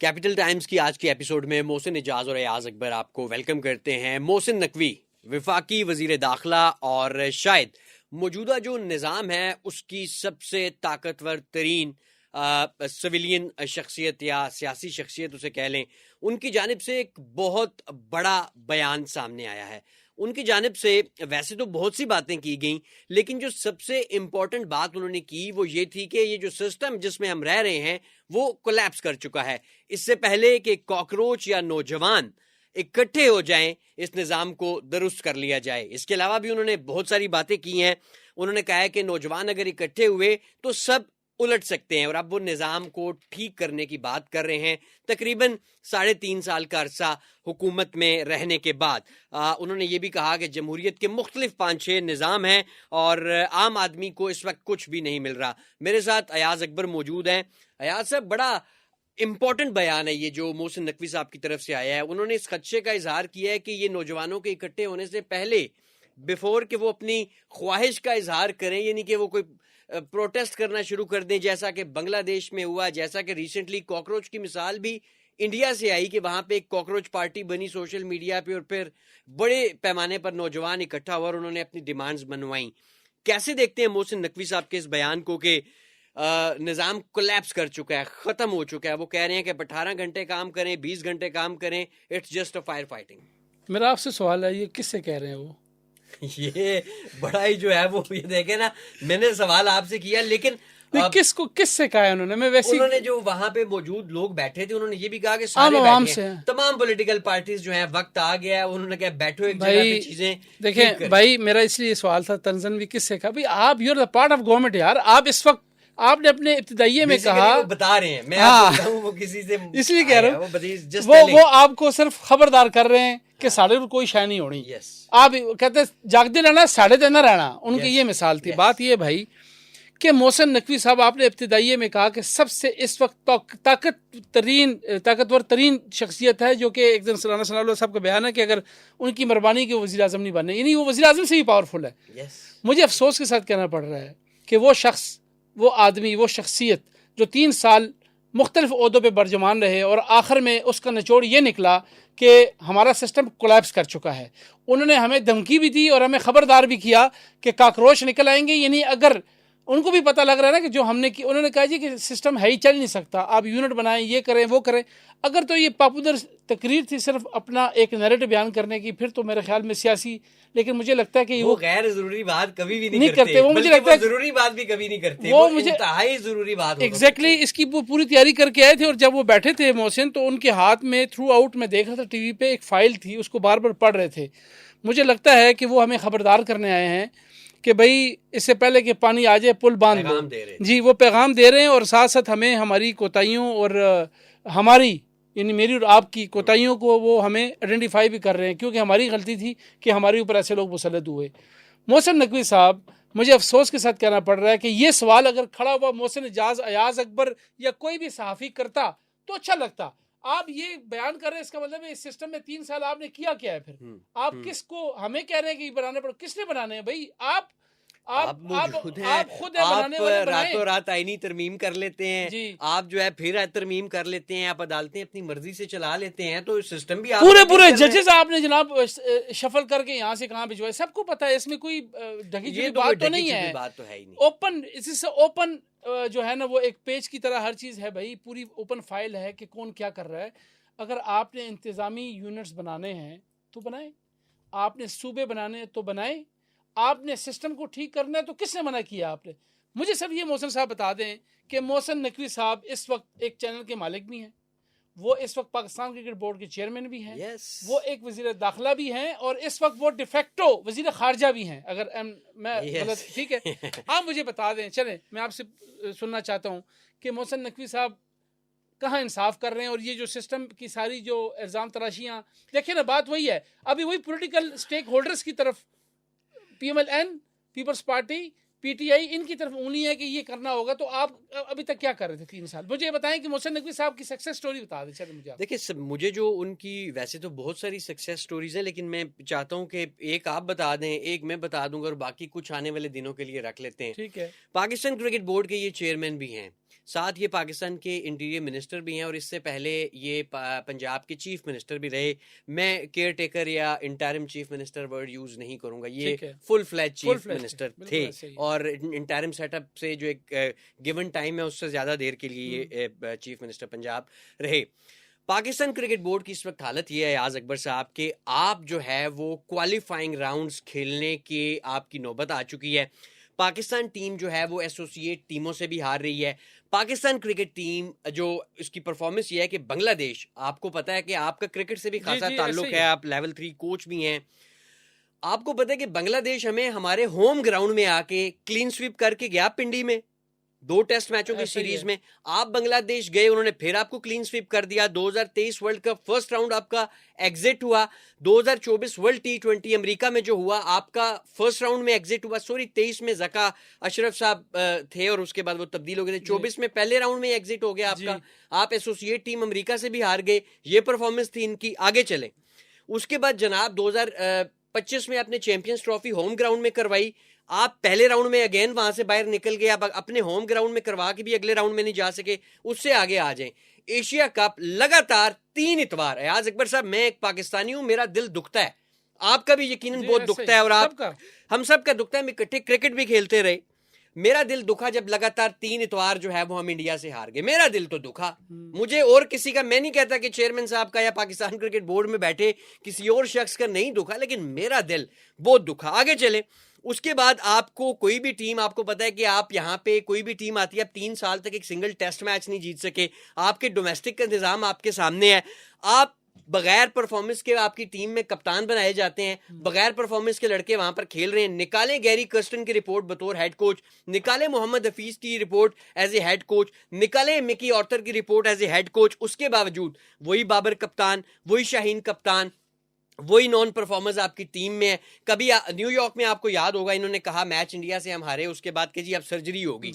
Capital Times کی آج کے ایپیسوڈ میں محسن اعجاز اور ایاز اکبر آپ کو ویلکم کرتے ہیں. محسن نقوی وفاقی وزیر داخلہ اور شاید موجودہ جو نظام ہے اس کی سب سے طاقتور ترین سویلین شخصیت یا سیاسی شخصیت اسے کہہ لیں, ان کی جانب سے ایک بہت بڑا بیان سامنے آیا ہے. ان کی جانب سے ویسے تو بہت سی باتیں کی گئیں, لیکن جو سب سے امپورٹنٹ بات انہوں نے کی وہ یہ تھی کہ یہ جو سسٹم جس میں ہم رہ رہے ہیں وہ کولیپس کر چکا ہے. اس سے پہلے کہ کاکروچ یا نوجوان اکٹھے ہو جائیں اس نظام کو درست کر لیا جائے. اس کے علاوہ بھی انہوں نے بہت ساری باتیں کی ہیں. انہوں نے کہا ہے کہ نوجوان اگر اکٹھے ہوئے تو سب الٹ سکتے ہیں, اور اب وہ نظام کو ٹھیک کرنے کی بات کر رہے ہیں. تقریباً 3.5 سال کا عرصہ حکومت میں رہنے کے بعد انہوں نے یہ بھی کہا کہ جمہوریت کے مختلف 5-6 نظام ہیں اور عام آدمی کو اس وقت کچھ بھی نہیں مل رہا. میرے ساتھ ایاز اکبر موجود ہیں. ایاز صاحب, بڑا امپورٹنٹ بیان ہے یہ جو محسن نقوی صاحب کی طرف سے آیا ہے. انہوں نے اس خدشے کا اظہار کیا ہے کہ یہ نوجوانوں کے اکٹھے ہونے سے پہلے بیفور کہ وہ اپنی خواہش کا اظہار کریں, یعنی کہ وہ کوئی پروٹیسٹ کرنا شروع کر دیں, جیسا کہ بنگلہ دیش میں ہوا, جیسا کہ ریسنٹلی کاکروچ کی مثال بھی انڈیا سے آئی کہ وہاں پہ ایک کاکروچ پارٹی بنی سوشل میڈیا پہ, اور پھر بڑے پیمانے پر نوجوان اکٹھا ہوا اور انہوں نے اپنی ڈیمانڈز منوائیں. کیسے دیکھتے ہیں محسن نقوی صاحب کے اس بیان کو کہ نظام کولیپس کر چکا ہے, ختم ہو چکا ہے؟ وہ کہہ رہے ہیں کہ 18 گھنٹے کام کریں, 20 گھنٹے کام کریں, it's just a fire fighting. میرا آپ سے سوال ہے, یہ کس سے کہہ رہے ہیں وہ؟ یہ بڑا ہی جو ہے وہ یہ دیکھیں نا, میں نے سوال آپ سے کیا لیکن کس سے کہا ہے انہوں نے؟ انہوں نے جو وہاں پہ موجود لوگ بیٹھے تھے انہوں نے یہ بھی کہا کہ عام سارے عوام بیٹھے سے, تمام پولیٹیکل پارٹیز جو ہیں, وقت آ گیا ہے. انہوں نے کہا بیٹھو ایک جگہ پہ چیزیں دیکھیں بھائی, میرا اس لیے سوال تھا تنزن بھی کس سے کہا. بھائی آپ you are part of government یار. آپ اس وقت آپ نے اپنے ابتدائیے میں کہا, وہ بتا رہے ہیں, میں آپ بتا ہوں وہ کسی سے اس لیے کہہ رہا ہوں وہ آپ کو صرف خبردار کر رہے ہیں کہ ساڑھے کو کوئی شے نہیں ہونی. آپ کہتے جاگتے رہنا, ساڑھے دن نہ رہنا. ان کی یہ مثال تھی. بات یہ بھائی کہ محسن نقوی صاحب, آپ نے ابتدائیے میں کہا کہ سب سے اس وقت طاقتور ترین شخصیت ہے, جو کہ ایک دن سلانہ ثناء اللہ صاحب کا بیان ہے کہ اگر ان کی مہربانی کے وزیر اعظم نہیں بننے, یعنی وہ وزیر اعظم سے ہی پاورفل ہے. مجھے افسوس کے ساتھ کہنا پڑ رہا ہے کہ وہ شخص, وہ آدمی, وہ شخصیت جو 3 سال مختلف عہدوں پہ برجمان رہے اور آخر میں اس کا نچوڑ یہ نکلا کہ ہمارا سسٹم کولیپس کر چکا ہے. انہوں نے ہمیں دھمکی بھی دی اور ہمیں خبردار بھی کیا کہ کاکروچ نکل آئیں گے. یعنی اگر ان کو بھی پتہ لگ رہا ہے نا کہ جو ہم نے کی, انہوں نے کہا جی کہ سسٹم ہے ہی, چل نہیں سکتا, آپ یونٹ بنائیں, یہ کریں وہ کریں. اگر تو یہ پاپولر تقریر تھی صرف اپنا ایک نیریٹو بیان کرنے کی, پھر تو میرے خیال میں سیاسی, لیکن مجھے لگتا ہے کہ وہ غیر ضروری بات کبھی بھی نہیں کرتے. وہ مجھے لگتا ہے ضروری بات بھی کبھی نہیں کرتے, وہ مجھے انتہائی ضروری بات. ایگزیکٹلی اس کی پوری تیاری کر کے آئے تھے. اور جب وہ بیٹھے تھے محسن, تو ان کے ہاتھ میں تھرو آؤٹ میں دیکھ رہا تھا ٹی وی پہ ایک فائل تھی, اس کو بار بار پڑھ رہے تھے. مجھے لگتا ہے کہ وہ ہمیں خبردار کرنے آئے ہیں کہ بھائی اس سے پہلے کہ پانی آ جائے پل باندھ لو. جی, وہ پیغام دے رہے ہیں, اور ساتھ ساتھ ہمیں ہماری کوتاہیوں اور ہماری یعنی میری اور آپ کی کوتاہیوں کو وہ ہمیں آئیڈینٹیفائی بھی کر رہے ہیں, کیونکہ ہماری غلطی تھی کہ ہمارے اوپر ایسے لوگ مسلط ہوئے. محسن نقوی صاحب, مجھے افسوس کے ساتھ کہنا پڑ رہا ہے کہ یہ سوال اگر کھڑا ہوا محسن اعجاز, ایاز اکبر یا کوئی بھی صحافی کرتا تو اچھا لگتا. آپ یہ بیان کر رہے ہیں, اس کا مطلب ہے اس سسٹم میں 3 سال آپ نے کیا کیا ہے. پھر آپ کس کو ہمیں کہہ رہے ہیں کہ یہ بنانے پڑے, کس نے بنانے ہیں بھائی؟ آپ موجود ہیں, آپ خود راتوں رات آئینی ترمیم کر لیتے ہیں. جی, آپ جو ہے پھر ترمیم کر لیتے ہیں, آپ عدالتیں اپنی مرضی سے چلا لیتے ہیں, تو سسٹم بھی پورے ججز آپ نے جناب شفل کر کے یہاں سے کہاں بھجوائے, سب کو پتا ہے. اس میں کوئی ڈھکی چھپی بات تو نہیں ہے. اوپن اوپن جو ہے نا, وہ ایک پیج کی طرح ہر چیز ہے بھائی, پوری اوپن فائل ہے کہ کون کیا کر رہا ہے. اگر آپ نے انتظامی یونٹس بنانے ہیں تو بنائیں, آپ نے صوبے بنانے ہیں تو بنائیں, آپ نے سسٹم کو ٹھیک کرنا ہے تو کس نے منع کیا آپ نے؟ مجھے صرف یہ محسن صاحب بتا دیں کہ محسن نقوی صاحب اس وقت ایک چینل کے مالک بھی ہیں, وہ اس وقت پاکستان کرکٹ بورڈ کے چیئرمین بھی ہیں, وہ ایک وزیر داخلہ بھی ہیں, اور اس وقت وہ ڈیفیکٹو وزیر خارجہ بھی ہیں. اگر میں غلط, ٹھیک ہے, آپ مجھے بتا دیں. چلیں, میں آپ سے سننا چاہتا ہوں کہ محسن نقوی صاحب کہاں انصاف کر رہے ہیں, اور یہ جو سسٹم کی ساری جو الزام تراشیاں, دیکھیں نا بات وہی ہے. ابھی وہی پولیٹیکل سٹیک ہولڈرز کی طرف, P M L N, peoples party, P T I, ان کی طرف انگلی ہے کہ یہ کرنا ہوگا. تو آپ ابھی تک کیا کر رہے تھے 3 سال؟ مجھے یہ بتائیں کہ محسن نقوی صاحب کی سکسیس سٹوری بتا دیں. چلیں مجھے دیکھیں, مجھے جو ان کی ویسے تو بہت ساری سکسیس سٹوریز ہیں, لیکن میں چاہتا ہوں کہ ایک آپ بتا دیں, ایک میں بتا دوں گا, اور باقی کچھ آنے والے دنوں کے لیے رکھ لیتے ہیں. ٹھیک ہے. پاکستان کرکٹ بورڈ کے یہ چیئرمین بھی ہیں, ساتھ یہ پاکستان کے انٹیریئر منسٹر بھی ہیں اور اس سے پہلے یہ پنجاب کے چیف منسٹر بھی رہے. میں کیئر ٹیکر یا interim chief minister word use نہیں کروں گا, یہ فل فلیج چیف منسٹر تھے اور انٹرم سیٹ اپ سے جو ایک گیون ٹائم ہے اس سے زیادہ دیر کے لیے یہ چیف منسٹر پنجاب رہے. پاکستان کرکٹ بورڈ کی اس وقت حالت یہ ہے ایاز اکبر صاحب کہ آپ جو ہے وہ کوالیفائنگ راؤنڈز کھیلنے کی آپ کی نوبت آ چکی ہے. پاکستان ٹیم جو ہے وہ ایسوسیٹ ٹیموں سے بھی ہار رہی ہے. پاکستان کرکٹ ٹیم جو اس کی پرفارمنس یہ ہے کہ بنگلہ دیش, آپ کو پتا ہے کہ آپ کا کرکٹ سے بھی خاصا تعلق ہے, آپ لیول 3 کوچ بھی ہیں, آپ کو پتا ہے کہ بنگلہ دیش ہمیں ہمارے ہوم گراؤنڈ میں آ کے کلین سویپ کر کے گیا پنڈی میں 2 ٹیسٹ میچوں کی سیریز میں. آپ بنگلہ دیش گئے, انہوں نے پھر آپ کو کلین سویپ کر دیا. 2023 ورلڈ کپ فرسٹ راؤنڈ آپ کا ایگزٹ ہوا. 2024 ورلڈ T20 امریکہ میں جو ہوا آپ کا فرسٹ راؤنڈ میں ایگزٹ ہوا. 23 میں زکا اشرف صاحب تھے اور اس کے بعد وہ تبدیل ہو گئے تھے. 24 میں پہلے راؤنڈ میں ایگزٹ ہو گیا آپ کا. آپ ایسوسیٹ ٹیم امریکہ سے بھی ہار گئے. یہ پرفارمنس تھی ان کی. آگے چلیں, اس کے بعد جناب 2025 میں آپ نے چیمپئنز ٹرافی ہوم گراؤنڈ میں کروائی. آپ پہلے راؤنڈ میں اگین وہاں سے باہر نکل گئے. آپ اپنے ہوم گراؤنڈ میں کروا کے بھی اگلے راؤنڈ میں نہیں جا سکے. اس سے آگے آ جائیں, ایشیا کپ لگاتار 3 اتوار. ایاز اکبر صاحب میں ایک پاکستانی ہوں, میرا دل دکھتا ہے, آپ کا بھی یقیناً بہت دکھتا ہے اور آپ ہم سب کا دکھتا ہے. ہم اکٹھے کرکٹ بھی کھیلتے رہے. میرا دل دکھا جب لگاتار 3 اتوار جو ہے وہ ہم انڈیا سے ہار گئے. میرا دل تو دکھا, مجھے اور کسی کا, میں نہیں کہتا کہ چیئرمین صاحب کا یا پاکستان کرکٹ بورڈ میں بیٹھے کسی اور شخص کا نہیں دکھا, لیکن میرا دل بہت دکھا. آگے چلیں, اس کے بعد آپ کو کوئی بھی ٹیم, آپ کو پتا ہے کہ آپ یہاں پہ کوئی بھی ٹیم آتی ہے, آپ 3 سال تک ایک سنگل ٹیسٹ میچ نہیں جیت سکے. آپ کے ڈومیسٹک کا نظام آپ کے سامنے ہے. آپ بغیر پرفارمنس کے آپ کی ٹیم میں کپتان بنائے جاتے ہیں, بغیر پرفارمنس کے لڑکے وہاں پر کھیل رہے ہیں. نکالیں گیری کرسٹن کی رپورٹ بطور ہیڈ کوچ, نکالیں محمد حفیظ کی report as a head coach, نکالیں مکی آرتھر کی report as a head coach. اس کے باوجود وہی بابر کپتان, وہی شاہین کپتان, وہی نان پرفارمرز آپ کی ٹیم میں. کبھی نیو یارک میں آپ کو یاد ہوگا انہوں نے کہا میچ انڈیا سے ہم ہارے, اس کے بعد کہ جی اب سرجری ہوگی.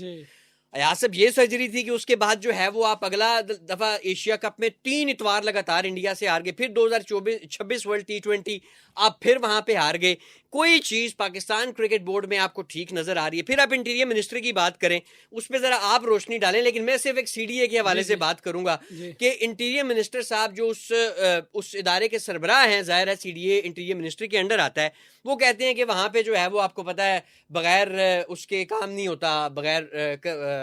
ایاز صاحب یہ سرجری تھی کہ اس کے بعد جو ہے وہ آپ اگلا دفعہ ایشیا کپ میں 3 اتوار لگاتار انڈیا سے ہار گئے. پھر 2026 ورلڈ T20 آپ پھر وہاں پہ ہار گئے. کوئی چیز پاکستان کرکٹ بورڈ میں آپ کو ٹھیک نظر آ رہی ہے. پھر آپ انٹیریئر منسٹر کی بات کریں, اس پہ ذرا آپ روشنی ڈالیں. لیکن میں صرف ایک CDA کے حوالے سے بات کروں گا کہ انٹیریئر منسٹر صاحب جو اس ادارے کے سربراہ ہیں, ظاہر ہے CDA انٹیریئر منسٹر کے انڈر آتا ہے, وہ کہتے ہیں کہ وہاں پہ جو ہے وہ آپ کو پتا ہے بغیر اس کے کام نہیں ہوتا, بغیر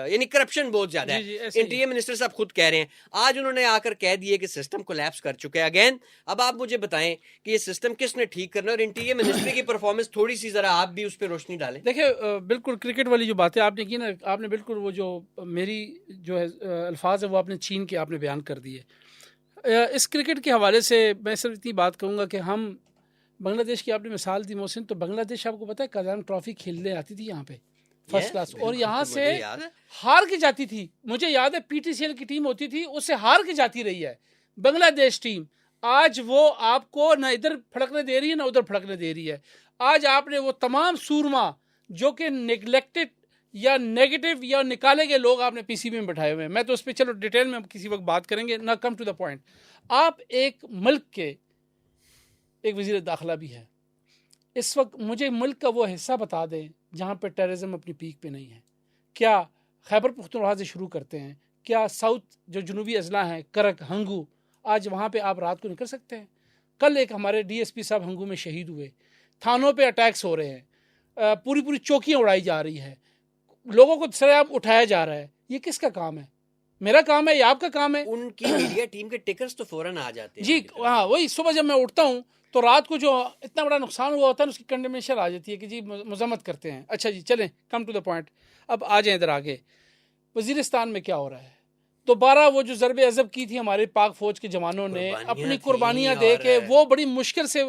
یعنی کرپشن بہت زیادہ ہے. انٹیریئر منسٹر صاحب خود کہہ رہے ہیں, آج انہوں نے آ کر کہہ دیے کہ سسٹم کولیپس کر چکا ہے اگین. اب آپ مجھے بتائیں کہ یہ سسٹم کس نے ٹھیک کرنا ہے, اور انٹیریئر منسٹر کی پرفارمنس تھوڑی سی ذرا آپ بھی اس پہ روشنی ڈالیں. دیکھیں بالکل کرکٹ والی جو باتیں آپ نے کی نا, آپ نے بالکل وہ جو میری جو ہے الفاظ ہے وہ آپ نے چھین کے آپ نے بیان کر دیے. اس کرکٹ کے حوالے سے میں صرف اتنی بات کہوں گا کہ ہم بنگلہ دیش کی آپ نے مثال دی محسن, تو بنگلہ دیش آپ کو پتا ہے کازان ٹرافی کھیلنے آتی تھی یہاں پہ فرسٹ کلاس, اور یہاں سے ہار کے جاتی تھی. مجھے یاد ہے PTCL کی ٹیم ہوتی تھی, اس سے ہار کے جاتی رہی ہے بنگلہ دیش ٹیم. آج وہ آپ کو نہ ادھر پھڑکنے دے رہی ہے نہ ادھر پھڑکنے دے رہی ہے. آج آپ نے وہ تمام سورما جو کہ نیگلیکٹڈ یا نیگیٹو یا نکالے گئے لوگ آپ نے PCB میں بٹھائے ہوئے ہیں. میں تو اس پہ چلو ڈیٹیل میں کسی وقت بات کریں گے, نہ کم ٹو دا پوائنٹ. آپ ایک ملک کے ایک وزیر داخلہ بھی ہے اس وقت, مجھے ملک کا وہ حصہ بتا دیں جہاں پہ ٹیررزم اپنی پیک پہ نہیں ہے. کیا خیبر پختونخوا سے شروع کرتے ہیں, کیا ساؤتھ جو جنوبی اضلاع ہیں کرک ہنگو, آج وہاں پہ آپ رات کو نکل سکتے ہیں؟ کل ایک ہمارے DSP صاحب ہنگو میں شہید ہوئے, تھانوں پہ اٹیکس ہو رہے ہیں, پوری چوکیاں اڑائی جا رہی ہے, لوگوں کو سرعام اٹھایا جا رہا ہے. یہ کس کا کام ہے؟ میرا کام ہے یا آپ کا کام ہے؟ ان کی میڈیا ٹیم کے ٹکرز تو فوراً آ جاتے ہیں. جی ہاں, وہی صبح جب میں اٹھتا ہوں تو رات کو جو اتنا بڑا نقصان ہوا ہوتا ہے اس کی کنڈیمنیشن آ جاتی ہے کہ جی مذمت کرتے ہیں. اچھا جی چلیں کم ٹو دا پوائنٹ, اب آ جائیں ادھر آگے. وزیرستان میں کیا ہو رہا ہے؟ دوبارہ وہ جو ضرب عضب کی تھی ہمارے پاک فوج کے جوانوں نے, اپنی قربانیاں دے کے, وہ بڑی مشکل سے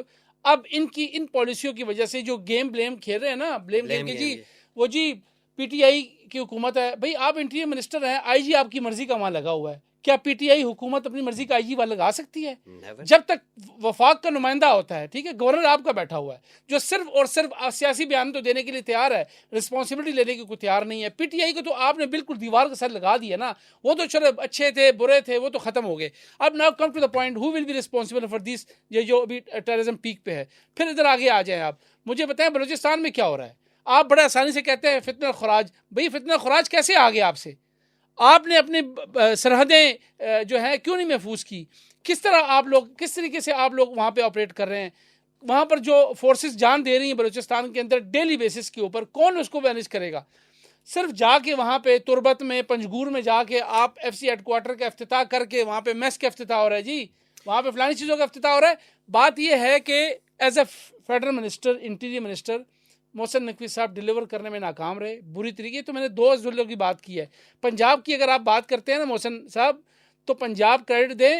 اب ان پالیسیوں کی وجہ سے جو گیم بلیم کھیل رہے ہیں نا, بلیم گیم کے جی وہ جی PTI کی حکومت ہے. بھئی آپ انٹیریئر منسٹر ہیں, IG آپ کی مرضی کا وہاں لگا ہوا ہے. کیا PTI حکومت اپنی مرضی کا IG وہاں لگا سکتی ہے؟ جب تک وفاق کا نمائندہ ہوتا ہے, ٹھیک ہے, گورنر آپ کا بیٹھا ہوا ہے جو صرف اور صرف سیاسی بیان تو دینے کے لیے تیار ہے, رسپانسبلٹی لینے کی کوئی تیار نہیں ہے. PTI کو تو آپ نے بالکل دیوار کے ساتھ لگا دیا نا. وہ تو چلو اچھے تھے برے تھے وہ تو ختم ہو گئے. اب now come to the point, who will be responsible for this, یہ جو ابھی ٹیررزم پیک پہ ہے. پھر ادھر آگے آ جائیں, آپ مجھے بتائیں بلوچستان میں کیا ہو رہا ہے. آپ بڑے آسانی سے کہتے ہیں فتنہ خراج. بھئی فتنہ خراج کیسے آ گیا آپ سے؟ آپ نے اپنی سرحدیں جو ہیں کیوں نہیں محفوظ کی؟ کس طرح آپ لوگ، کس طریقے سے آپ لوگ وہاں پہ آپریٹ کر رہے ہیں؟ وہاں پر جو فورسز جان دے رہی ہیں بلوچستان کے اندر ڈیلی بیسس کے اوپر، کون اس کو مینیج کرے گا؟ صرف جا کے وہاں پہ تربت میں، پنجگور میں جا کے آپ ایف سی ہیڈ کوارٹر کا افتتاح کر کے وہاں پہ میس کا افتتاح ہو رہا ہے جی، وہاں پہ فلانی چیزوں کا افتتاح ہو رہا ہے۔ بات یہ ہے کہ as a federal minister, interior minister Mohsin Naqvi sahab deliver کرنے میں ناکام رہے بری طریقے۔ تو میں نے دو ضلعوں کی بات کی ہے۔ پنجاب کی اگر آپ بات کرتے ہیں نا محسن صاحب، تو پنجاب کریڈٹ دیں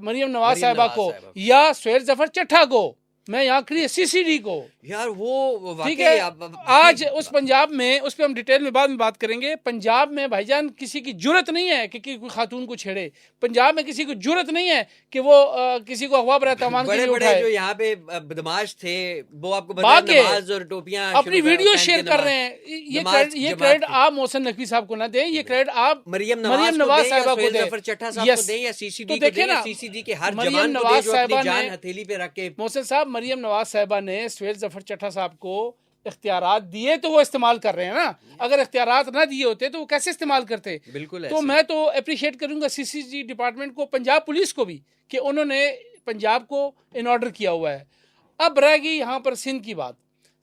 مریم نواز صاحبہ کو یا سہیل ظفر چٹھا کو، میں یہاں کھڑی سی سی ڈی کو یار، وہ ٹھیک ہے۔ آج اس پنجاب میں، اس پہ ہم ڈیٹیل میں بعد میں بات کریں گے، پنجاب میں بھائی جان کسی کی جرت نہیں ہے کہ کوئی خاتون کو چھیڑے۔ پنجاب میں کسی کو جرت نہیں ہے کہ وہ کسی کو اغوا برائے تاوان کے لیے اٹھائے۔ جو یہاں پہ بدماش تھے وہ آپ کو نماز اور ٹوپیاں اپنی ویڈیو شیئر کر رہے ہیں۔ یہ کریڈٹ آپ محسن نقوی صاحب کو نہ دیں، یہ کریڈٹ آپ مریم نواز صاحبہ کو دیں، چٹھا صاحب کو دیں، یا سی سی ڈی کو دیں، سی سی ڈی کے ہر جوان کو دیں جو اپنی جان ہتھیلی پہ رکھ کے۔ محسن صاحب، مریم نواز صاحبہ نے سہیل ظفر چٹھا صاحب کو اختیارات دیے تو وہ استعمال کر رہے ہیں نا، اگر اختیارات نہ دیے ہوتے تو وہ کیسے استعمال کرتے؟ بالکل۔ تو میں تو اپریشیٹ کروں گا سی سی جی ڈپارٹمنٹ کو، پنجاب پولیس کو بھی، کہ انہوں نے پنجاب کو ان آرڈر کیا ہوا ہے۔ اب رہ گئی یہاں پر سندھ کی بات۔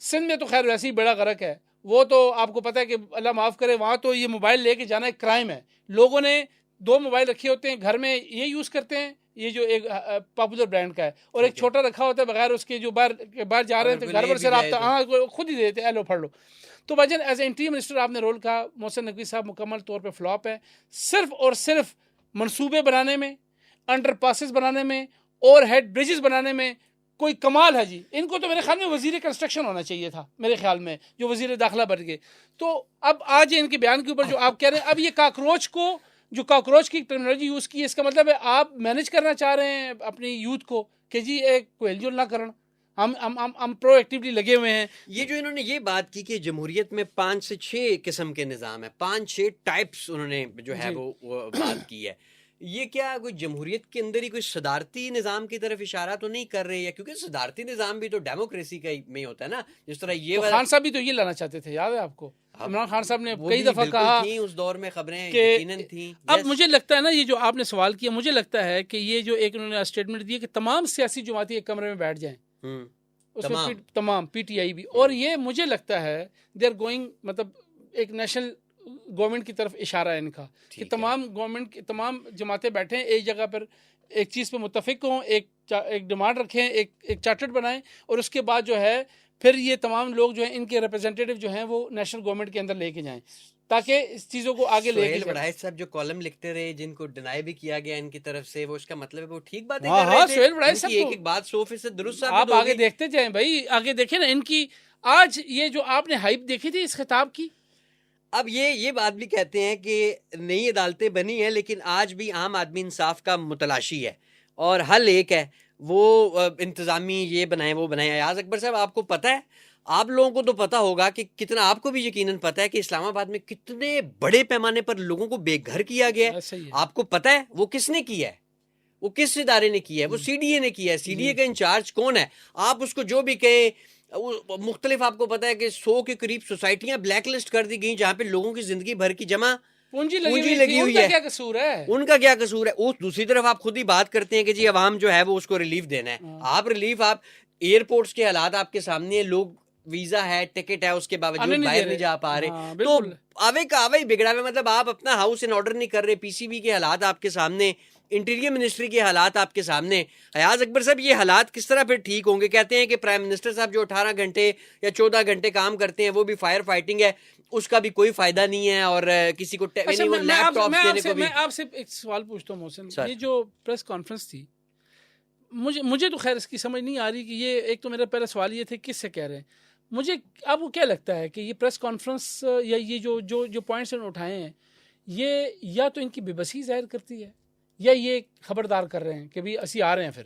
سندھ میں تو خیر ویسے ہی بیڑا غرق ہے، وہ تو آپ کو پتہ ہے کہ اللہ معاف کرے، وہاں تو یہ موبائل لے کے جانا ایک کرائم ہے۔ لوگوں نے 2 موبائل رکھے ہوتے ہیں گھر میں، یہ یوز کرتے ہیں، یہ جو ایک پاپولر برانڈ کا ہے، اور ایک چھوٹا رکھا ہوتا ہے بغیر اس کے، جو باہر جا رہے ہیں تو گھر پر سے رابطہ، ہاں خود ہی دے دیتے ہیں، لو پڑھ لو۔ تو بھائی ایز اے انٹیریئر منسٹر آپ نے رول کہا، محسن نقوی صاحب مکمل طور پہ فلاپ ہے، صرف اور صرف منصوبے بنانے میں، انڈر پاسز بنانے میں، اوور ہیڈ بریجز بنانے میں کوئی کمال ہے جی۔ ان کو تو میرے خیال میں وزیر کنسٹرکشن ہونا چاہیے تھا، میرے خیال میں، جو وزیر داخلہ بن گئے۔ تو اب آج ان کے بیان کے اوپر جو آپ کہہ رہے ہیں، اب یہ کاکروچ کو، جو کاکروچ کی ٹرمینالوجی یوز کی ہے، اس کا مطلب ہے آپ مینیج کرنا چاہ رہے ہیں اپنی یوتھ کو کہ جی ایک کوئی ہل جل نہ کرن، ہم پرو ایکٹیولی لگے ہوئے ہیں۔ یہ جو انہوں نے یہ بات کی کہ جمہوریت میں 5 سے 6 قسم کے نظام ہے، 5-6 ٹائپس انہوں نے جو ہے وہ بات کی ہے، یہ کیا کوئی جمہوریت کے اندر ہی کوئی صدارتی نظام کی طرف اشارہ تو نہیں کر رہے ہیں؟ کیونکہ صدارتی نظام بھی تو ڈیموکریسی کا میں ہوتا ہے نا، جس طرح یہ خان صاحب بھی تو یہ لانا چاہتے تھے، یاد ہے آپ کو؟ عمران خان صاحب نے کئی دفعہ کہا اس دور میں خبریں یقیناً تھیں۔ اب مجھے لگتا ہے نا، یہ جو آپ نے سوال کیا، مجھے لگتا ہے کہ یہ جو ایک انہوں نے اسٹیٹمنٹ دی کہ تمام سیاسی جماعتیں ایک کمرے میں بیٹھ جائیں، اس میں تمام پی ٹی آئی بھی، اور یہ مجھے لگتا ہے دے آر گوئنگ، مطلب ایک نیشنل گورنمنٹ کی طرف اشارہ ہے ان کا، کہ تمام گورنمنٹ کی تمام جماعتیں بیٹھیں ایک جگہ پر، ایک چیز پہ متفق ہوں، ایک ڈیمانڈ رکھیں، ایک چارٹر بنائیں، اور اس کے بعد جو ہے پھر یہ تمام لوگ جو ہیں ان کے ریپرزینٹیٹیو جو ہیں وہ نیشنل گورنمنٹ کے اندر لے کے جائیں، تاکہ اس چیزوں کو آگے لے کے جائیں۔ سہیل وڑائچ صاحب جو کالم لکھتے رہے، جن کو ڈینائی بھی کیا گیا ان کی طرف سے، وہ اس کا مطلب ہے وہ ٹھیک باتیں کر رہے تھے۔ سہیل وڑائچ صاحب ایک ایک بات 100% درست ثابت آپ آگے دیکھتے جائیں بھائی، آگے دیکھیں نا ان کی۔ آج یہ جو آپ نے ہائپ دیکھی تھی اس خطاب کی، اب یہ بات بھی کہتے ہیں کہ نئی عدالتیں بنی ہیں لیکن آج بھی عام آدمی انصاف کا متلاشی ہے، اور حل ایک ہے، وہ انتظامی یہ بنائیں وہ بنائیں۔ ایاز اکبر صاحب، آپ کو پتہ ہے، آپ لوگوں کو تو پتا ہوگا کہ کتنا، آپ کو بھی یقیناً پتا ہے کہ اسلام آباد میں کتنے بڑے پیمانے پر لوگوں کو بے گھر کیا گیا ہے۔ آپ کو پتا ہے وہ کس نے کیا ہے، وہ کس ادارے نے کیا ہے؟ وہ سی ڈی اے نے کیا ہے۔ سی ڈی اے کا انچارج کون ہے؟ آپ اس کو جو بھی کہیں، مختلف، آپ کو پتا ہے کہ 100 کے قریب سوسائٹیاں بلیک لسٹ کر دی گئیں جہاں پہ لوگوں کی زندگی بھر کی جمع پونجی لگی ہوئی ہے۔ ان کا کیا قصور ہے؟ ان کا کیا قصور ہے؟ دوسری طرف آپ خود ہی بات کرتے ہیں کہ جی عوام جو ہے وہ اس کو ریلیف دینا ہے۔ آپ ریلیف، آپ ایئرپورٹس کے حالات آپ کے سامنے ہیں، لوگ ویزا ہے، ٹکٹ ہے، اس کے باوجود باہر نہیں جا پا رہے، تو آوے کا آوے بگڑا ہوئے، مطلب آپ اپنا ہاؤس ان آرڈر نہیں کر رہے۔ پی سی بی کے حالات آپ کے سامنے، انٹیریئر منسٹری کے حالات آپ کے سامنے۔ ایاز اکبر صاحب، یہ حالات کس طرح پھر ٹھیک ہوں گے؟ کہتے ہیں کہ پرائم منسٹر صاحب جو 18 گھنٹے یا 14 گھنٹے کام کرتے ہیں وہ بھی فائر فائٹنگ ہے، اس کا بھی کوئی فائدہ نہیں ہے، اور کسی کو لیپ ٹاپ دینے کو بھی۔ میں آپ سے ایک سوال پوچھتا ہوں محسن، یہ جو پریس کانفرنس تھی، مجھے تو خیر اس کی سمجھ نہیں آ رہی کہ یہ، ایک تو میرا پہلا سوال یہ تھا کس سے کہہ رہے ہیں، مجھے آپ کو کیا لگتا ہے کہ یہ پریس کانفرنس یا یہ جو پوائنٹس انہوں نے اٹھائے ہیں، یہ یا تو ان کی بے بسی ظاہر کرتی ہے، یا یہ خبردار کر رہے ہیں کہ بھی اسی آ رہے ہیں پھر،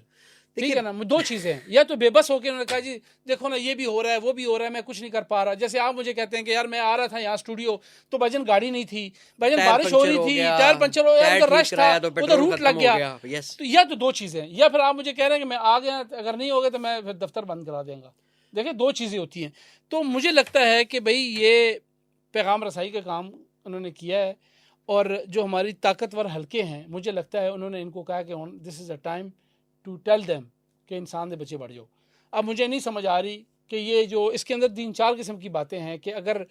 ٹھیک ہے نا؟ دو چیزیں ہیں، یا تو بے بس ہو کے انہوں نے کہا جی دیکھو نا یہ بھی ہو رہا ہے وہ بھی ہو رہا ہے، میں کچھ نہیں کر پا رہا۔ جیسے آپ مجھے کہتے ہیں کہ یار میں آ رہا تھا یہاں اسٹوڈیو تو بھجن گاڑی نہیں تھی، بھجن بارش ہو رہی تھی، ٹائر پنچر ہو گیا، ادھر رش تھا، ادھر روٹ لگ گیا۔ تو یا تو دو چیزیں، یا پھر آپ مجھے کہہ رہے ہیں کہ میں آ گیا، اگر نہیں ہوگا تو میں پھر دفتر بند کرا دیں گا۔ دیکھیں دو چیزیں ہوتی ہیں۔ تو مجھے لگتا ہے کہ بھئی یہ پیغام رسائی کا کام انہوں نے کیا ہے، اور جو ہماری طاقتور حلقے ہیں مجھے لگتا ہے انہوں نے ان کو کہا کہ this is a time to tell them کہ انسان دے بچے بڑھ جاؤ. اب مجھے نہیں سمجھ آ رہی کہ یہ جو اس کے اندر 3-4 قسم کی باتیں ہیں کہ اگر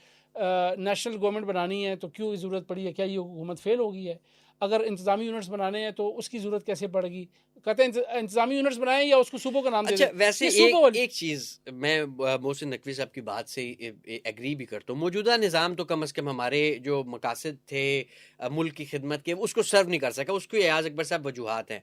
نیشنل گورنمنٹ بنانی ہے تو کیوں ضرورت پڑی ہے, کیا یہ حکومت فیل ہو گئی ہے, اگر انتظامی یونٹس بنانے ہیں تو اس کی ضرورت کیسے پڑے گی, کہتے ہیں انتظامی یونٹس بنائیں یا اس کو صوبوں کا نام دے دیں. اچھا ویسے ایک چیز میں محسن نقوی صاحب کی بات سے ایگری بھی کرتا ہوں, موجودہ نظام تو کم از کم ہمارے جو مقاصد تھے ملک کی خدمت کے اس کو سرو نہیں کر سکا, اس کو ایاز اکبر صاحب وجوہات ہیں.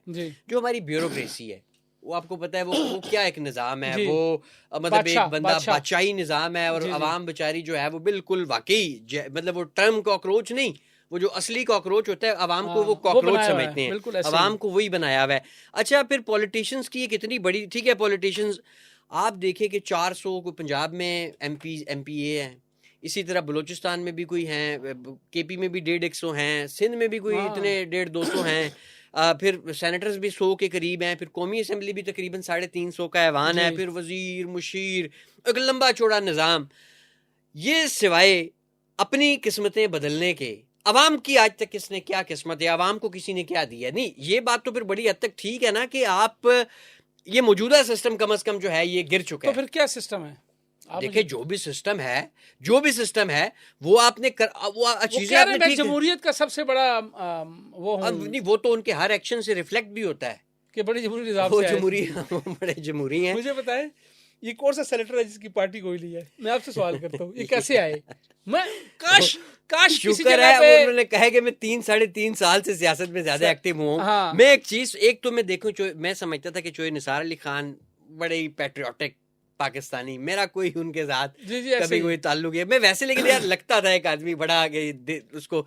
جو ہماری بیوروکریسی ہے وہ آپ کو پتہ ہے وہ کیا ایک نظام ہے, وہ مطلب ایک بندہ بادشاہی نظام ہے, اور عوام بیچاری جو ہے وہ بالکل واقعی مطلب وہ ٹرم کاکروچ نہیں, وہ جو اصلی کاکروچ ہوتا ہے عوام کو وہ کاکروچ سمجھتے ہیں, عوام کو وہی بنایا ہوا ہے. اچھا پھر پولیٹیشینز کی ایک اتنی بڑی, ٹھیک ہے پولیٹیشینز آپ دیکھیں کہ 400 کو پنجاب میں ایم پی اے ہیں, اسی طرح بلوچستان میں بھی کوئی ہیں, کے پی میں بھی 150 ہیں, سندھ میں بھی کوئی اتنے 150-200 ہیں, پھر سینیٹرز بھی 100 کے قریب ہیں, پھر قومی اسمبلی بھی تقریباً 350 کا ایوان ہے, پھر وزیر مشیر, ایک لمبا چوڑا نظام. یہ سوائے اپنی قسمتیں بدلنے کے عوام کی آج تک کس نے کیا قسمت ہے, عوام کو کسی نے کیا دیا؟ نہیں, یہ بات تو پھر بڑی حد تک ٹھیک ہے نا کہ آپ یہ موجودہ سسٹم کم از کم جو ہے یہ گر چکا ہے. تو پھر کیا سسٹم ہے؟ دیکھیں جو بھی سسٹم ہے وہ آپ نے چیزیں, جمہوریت کا سب سے بڑا وہ تو ان کے ہر ایکشن سے ریفلیکٹ بھی ہوتا ہے کہ بڑی جمہوری نظام سے بڑے جمہوری ہیں. مجھے بتائیں یہ کون سا سینیٹر ہے جس کی پارٹی کوئی لی ہے؟ میں آپ سے سوال کرتا ہوں یہ کیسے آئے؟ میں کاش شکر ہے انہوں نے کہا کہ میں 3-3.5 سال سے سیاست میں زیادہ ایکٹیو ہوں. میں ایک تو میں دیکھوں, میں سمجھتا تھا کہ چوہے نثار علی خان بڑے ہی پیٹریوٹک پاکستانی, میرا کوئی ان کے ساتھ کبھی کوئی تعلق ہے میں ویسے, لیکن یار لگتا تھا ایک آدمی بڑا اس کو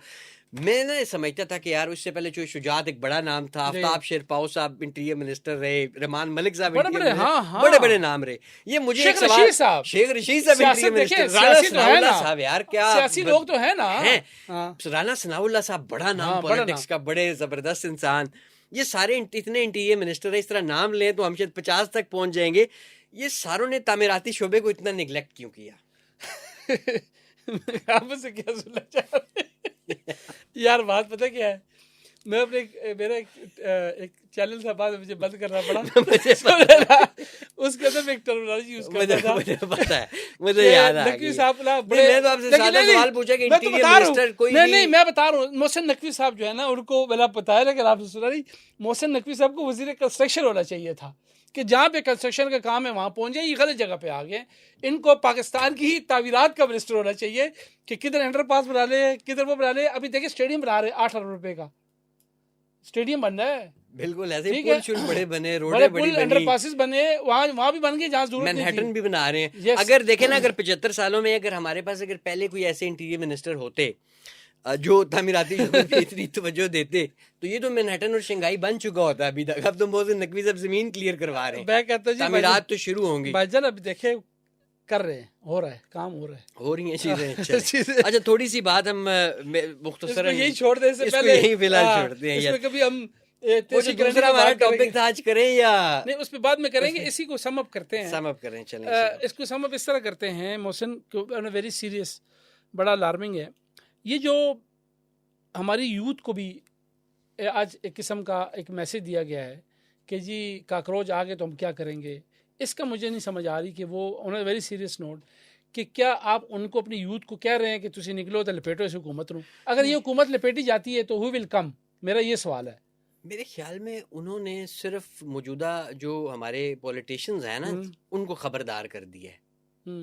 میں نہ سمجھتا تھا کہ یار اس سے پہلے جو شجاعت ایک بڑا نام تھا, آفتاب شیرپاؤ صاحب انٹیریئر منسٹر رہے, رحمان ملک صاحب بڑے بڑے نام رہے. یہ مجھے شیخ رشید صاحب انٹیریئر منسٹر, رانا ثناء اللہ صاحب, یار کیا سیاسی لوگ تو ہیں نا, رانا ثناء اللہ صاحب بڑا نام پولیٹکس کا, بڑے زبردست انسان. یہ سارے اتنے انٹیریئر منسٹر ہیں, اس طرح نام لیں تو ہم شاید 50 تک پہنچ جائیں گے. یہ ساروں نے تعمیراتی شعبے کو اتنا نگلیکٹ کیوں کیا؟ آپ سے کیا سننا چاہ رہے یار, بات پتہ کیا ہے, میں اپنے میرا ایک چینل تھا, بعد مجھے بند کرنا پڑا, اس کے اندر میں ایک ٹرمینالوجی یوز کرتا تھا, مجھے پتہ ہے, مجھے یاد آ گئی. میں تو آپ سے سادہ سوال پوچھا کہ انٹیریئر منسٹر کوئی نہیں, میں بتا رہا ہوں محسن نقوی صاحب جو ہے نا, ان کو میں نے بتایا نا کہ آپ سے سنا نہیں, محسن نقوی صاحب کو وزیر کنسٹرکشن ہونا چاہیے تھا کہ جہاں پہ کنسٹرکشن کا کام ہے وہاں پہنچ جائے. یہ غلط جگہ پہ آ گئے. ان کو پاکستان کی ہی تعمیرات کا منسٹر ہونا چاہیے کہ کدھر انڈر پاس بنا لے, کدھر وہ بنا لے. ابھی دیکھیں اسٹیڈیم بنا رہے 8 ارب روپے کا اسٹیڈیم بن رہا ہے, بالکل ایسے پل شل بڑے بنے, روڈیں بڑی بنی, انڈر پاسز بنے, وہاں بھی بن گئے جہاں ضرورت نہیں تھی. مینہٹن بھی بنا رہے ہیں. اگر دیکھیں نا, اگر 75 سالوں میں اگر ہمارے پاس اگر پہلے کوئی ایسے انٹیریئر منسٹر ہوتے جو تعمیراتی شعبے پہ اتنی توجہ دیتے تو یہ تو مینہٹن اور شنگھائی بن چکا ہوتا ابھی تک. اب تو محسن نقوی صاحب زمین کلیئر کروا رہے ہیں, میں کہتا ہوں تعمیرات تو شروع ہوں گی. بھائی جان ابھی دیکھیں کر رہے ہیں, ہو رہا ہے کام, ہو رہی ہیں چیزیں. اچھا تھوڑی سی بات ہم مختصر یہی چھوڑ دیں, اس کو یہی فی الحال چھوڑتے ہیں. اس میں کبھی ہم دوسرا ہمارا ٹاپک تھا آج کریں یا نہیں, اس پہ بعد میں کریں گے. اسی کو سم اپ کرتے ہیں, سم اپ کریں. چلیں اس کو سم اپ اس طرح کرتے ہیں محسن, ویری سیریس, بڑا الارمنگ ہے یہ جو ہماری یوتھ کو بھی آج ایک قسم کا ایک میسج دیا گیا ہے کہ جی کاکروچ آ گئے تو ہم کیا کریں گے. اس کا مجھے نہیں سمجھ آ رہی کہ وہ آن اے ویری سیریس نوٹ کہ کیا آپ ان کو اپنی یوتھ کو کہہ رہے ہیں کہ تسی نکلو تو لپیٹو اس حکومت نو. اگر یہ حکومت لپیٹی جاتی ہے تو ہو ول کم, میرا یہ سوال ہے. میرے خیال میں انہوں نے صرف موجودہ جو ہمارے پولیٹیشینز ہیں نا ان کو خبردار کر دیا ہے.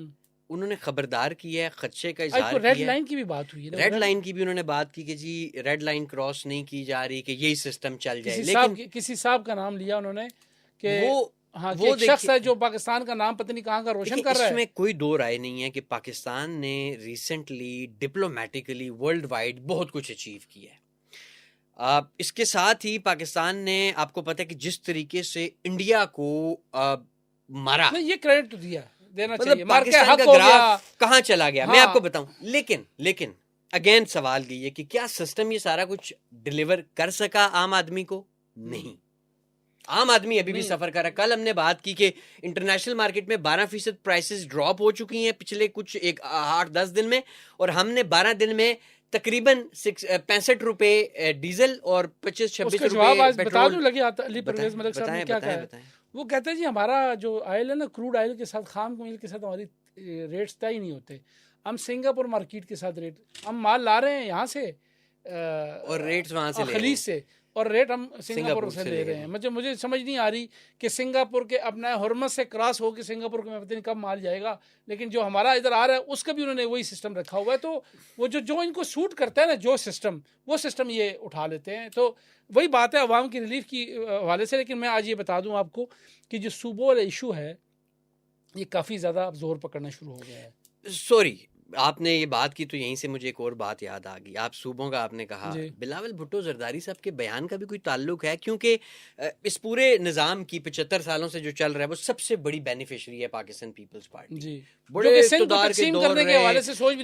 انہوں نے خبردار کیا ہے, خدشے کا اظہار کیا ہے. ریڈ لائن کی بھی بات ہوئی ہے, ریڈ لائن کی بھی انہوں نے بات کی کہ جی ریڈ لائن کراس نہیں کی جا رہی, کہ یہی سسٹم چل جائے. لیکن کسی صاحب کا نام لیا انہوں نے کہ وہ شخص ہے جو پاکستان کا نام پتہ نہیں کہاں کا روشن کر رہا ہے. اس میں کوئی دو رائے نہیں ہے کہ پاکستان نے ریسنٹلی ڈپلومیٹکلی ورلڈ وائڈ بہت کچھ اچیو کیا ہے. اس کے ساتھ ہی پاکستان نے, آپ کو پتہ ہے کہ جس طریقے سے انڈیا کو مارا, یہ کریڈٹ تو دیا دینا چاہیے, پاکستان کا گراف کہاں چلا گیا میں آپ کو بتاؤں. لیکن اگین سوال یہ ہے کہ کیا سسٹم یہ سارا کچھ ڈیلیور کر سکا عام آدمی کو؟ نہیں, عام آدمی ابھی بھی سفر کر رہا ہے. کل ہم نے بات کی کہ انٹرنیشنل مارکیٹ میں 12% پرائسز ڈراپ ہو چکی ہیں پچھلے کچھ 8-10 دن میں, اور ہم نے 12 دن میں تقریباً 65 روپے ڈیزل اور 25-26 جواب آج روپے بتا پیٹرول. دوں لگے علی پرویز ملک صاحب نے کیا کہا ہے. وہ کہتے ہیں جی ہمارا جو آئل ہے نا کروڈ آئل کے ساتھ خام آئل کے ساتھ ہماری ریٹس طے ہی نہیں ہوتے. ہم سنگاپور مارکیٹ کے ساتھ ریٹ ہم مال لا رہے ہیں یہاں سے اور ریٹس وہاں سے خلیج سے اور ریٹ ہم سنگاپور سے لے رہے ہیں. مجھے سمجھ نہیں آ رہی کہ سنگاپور کے اپنا ہرمز سے کراس ہو کے سنگاپور کے میں پتہ نہیں کب مال جائے گا, لیکن جو ہمارا ادھر آ رہا ہے اس کا بھی انہوں نے وہی سسٹم رکھا ہوا ہے. تو وہ جو ان کو سوٹ کرتا ہے نا جو سسٹم, وہ سسٹم یہ اٹھا لیتے ہیں. تو وہی بات ہے عوام کی ریلیف کی حوالے سے. لیکن میں آج یہ بتا دوں آپ کو کہ جو صوبوں والا ایشو ہے یہ کافی زیادہ اب زور پکڑنا شروع ہو گیا ہے. سوری, آپ نے یہ بات کی تو یہیں سے مجھے ایک اور بات یاد آ گئی. آپ صوبوں کا آپ نے کہا, بلاول بھٹو زرداری صاحب کے بیان کا بھی کوئی تعلق ہے؟ کیونکہ اس پورے نظام کی 75 سالوں سے جو چل رہا ہے وہ سب سے بڑی بینیفیشری ہے پاکستان پیپلز پارٹی. بڑے اقتدار کے دور رہے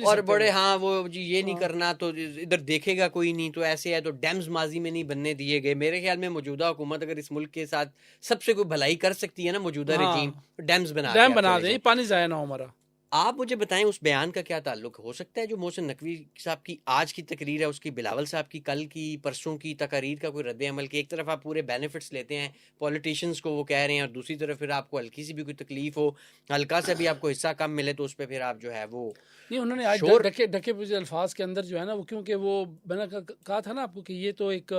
اور بڑے ہاں وہ جی یہ نہیں کرنا تو ادھر دیکھے گا کوئی نہیں, تو ایسے ہے. تو ڈیمز ماضی میں نہیں بننے دیے گئے. میرے خیال میں موجودہ حکومت اگر اس ملک کے ساتھ سب سے کوئی بھلائی کر سکتی ہے نا موجودہ رجیم, ڈیمز بنا دیں, پانی ضائع نہ ہو ہمارا. آپ مجھے بتائیں اس بیان کا کیا تعلق ہو سکتا ہے جو محسن نقوی صاحب کی آج کی تقریر ہے, اس کی بلاول صاحب کی کل کی پرسوں کی تقاریر کا کوئی رد عمل کی؟ ایک طرف آپ پورے بینیفٹس لیتے ہیں پولیٹیشینز کو, وہ کہہ رہے ہیں, اور دوسری طرف پھر آپ کو ہلکی سی بھی کوئی تکلیف ہو, ہلکا سا بھی آپ کو حصہ کم ملے تو اس پہ پھر آپ جو ہے وہ نہیں. انہوں نے آج ڈھکے پوچھے الفاظ کے اندر جو ہے نا وہ, کیونکہ وہ میں نے کہا تھا نا آپ کو کہ یہ تو ایک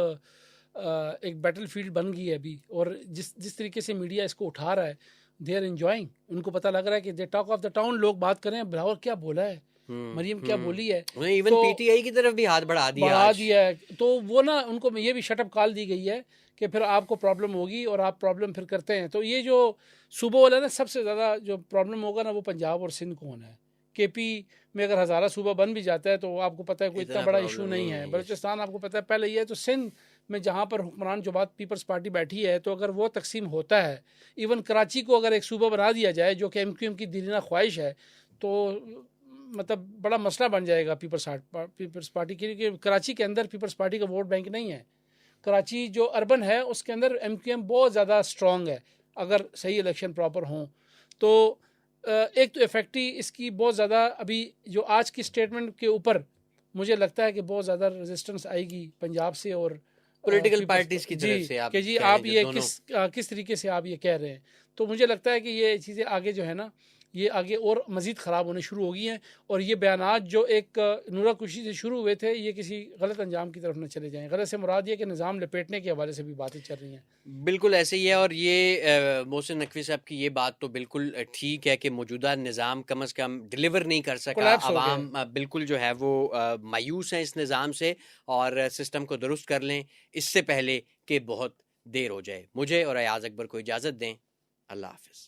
بیٹل فیلڈ بن گئی ہے ابھی, اور جس طریقے سے میڈیا اس کو اٹھا رہا ہے دے آر انجوائنگ. ان کو پتہ لگ رہا ہے کہ they talk of the town, لوگ بات کریں بلاول کیا بولا ہے, مریم کیا بولی ہے. ایون پی ٹی آئی کی طرف بھی ہاتھ بڑھا دیا ہے. تو وہ نا ان کو یہ بھی شٹ اپ کال دی گئی ہے کہ پھر آپ کو پرابلم ہوگی اور آپ پرابلم پھر کرتے ہیں. تو یہ جو صوبہ والا نا سب سے زیادہ جو پرابلم ہوگا نا وہ پنجاب اور سندھ کو ہونا ہے. کے پی میں اگر ہزارہ صوبہ بن بھی جاتا ہے تو آپ کو پتہ ہے کوئی اتنا بڑا ایشو نہیں ہے. بلوچستان آپ کو پتہ ہے پہلے یہ ہے. تو سندھ میں جہاں پر حکمران جو بات پیپلز پارٹی بیٹھی ہے, تو اگر وہ تقسیم ہوتا ہے, ایون کراچی کو اگر ایک صوبہ بنا دیا جائے جو کہ ایم کی دیرینہ خواہش ہے, تو مطلب بڑا مسئلہ بن جائے گا پیپلز پارٹی کی. کیونکہ کراچی کے اندر پیپلز پارٹی کا ووٹ بینک نہیں ہے. کراچی جو اربن ہے اس کے اندر ایم بہت زیادہ اسٹرانگ ہے اگر صحیح الیکشن پراپر ہوں. تو ایک تو افیکٹی اس کی بہت زیادہ ابھی جو آج کی اسٹیٹمنٹ کے اوپر مجھے لگتا ہے کہ بہت زیادہ ریزسٹنس آئے گی پنجاب سے اور پولیٹیکل پارٹیز کی طرف سے. کہ جی آپ یہ کس طریقے سے آپ یہ کہہ رہے ہیں. تو مجھے لگتا ہے کہ یہ چیزیں آگے جو ہے نا یہ آگے اور مزید خراب ہونے شروع ہو گئی ہیں, اور یہ بیانات جو ایک نورا کشی سے شروع ہوئے تھے یہ کسی غلط انجام کی طرف نہ چلے جائیں. غلط سے مراد یہ کہ نظام لپیٹنے کے حوالے سے بھی باتیں چل رہی ہیں. بالکل ایسے ہی ہے. اور یہ محسن نقوی صاحب کی یہ بات تو بالکل ٹھیک ہے کہ موجودہ نظام کم از کم ڈیلیور نہیں کر سکا. عوام بالکل جو ہے وہ مایوس ہیں اس نظام سے, اور سسٹم کو درست کر لیں اس سے پہلے کہ بہت دیر ہو جائے. مجھے اور ایاز اکبر کو اجازت دیں. اللہ حافظ.